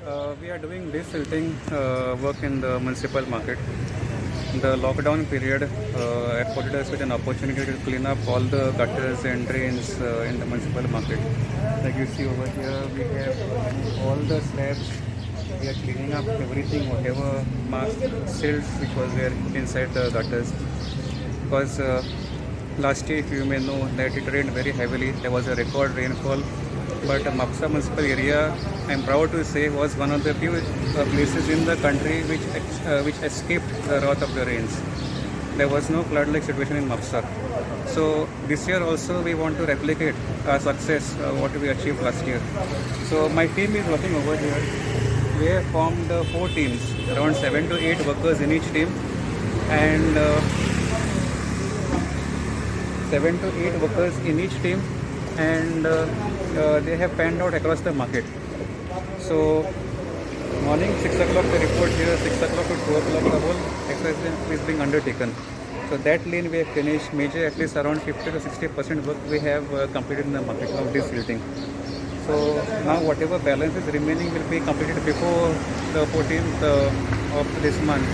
We are doing desilting work in the municipal market. The lockdown period afforded us with an opportunity to clean up all the gutters and drains in the municipal market. Like you see over here, we have all the slabs. We are cleaning up everything, whatever mask, silts which was there inside the gutters. Because last year, if you may know, that it rained very heavily. There was a record rainfall. But Mapsa municipal area, I'm proud to say, was one of the few places in the country which escaped the wrath of the rains. There was no flood-like situation in Mapsa. So this year also we want to replicate our success, what we achieved last year. So my team is working over here. We have formed 4 teams, around 7 to 8 workers in each team, and 7 to 8 workers in each team, and they have panned out across the market. So morning 6 o'clock they report here, 6 o'clock to 2 o'clock the whole exercise is being undertaken. So that lane we have finished, major at least around 50 to 60% work we have completed in the market of this silting. So now whatever balance is remaining will be completed before the 14th of this month,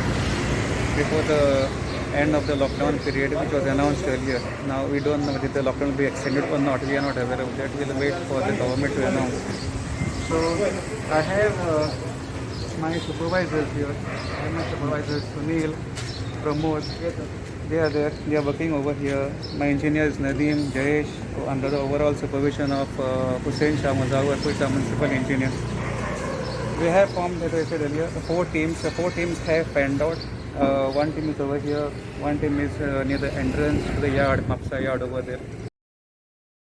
before the end of the lockdown period which was announced earlier. Now we don't know whether the lockdown will be extended or not. We are not aware of that. We'll wait for the government to announce. So I have my supervisors here. I have my supervisors Sunil, Pramod. They are there. They are working over here. My engineers Nadeem, Jayesh, under the overall supervision of Hussein Shah Mazawar, who is our municipal engineer. We have formed, as I said earlier, 4 teams. The 4 teams have panned out. One team is over here. One team is near the entrance to the yard, Mapsa yard over there.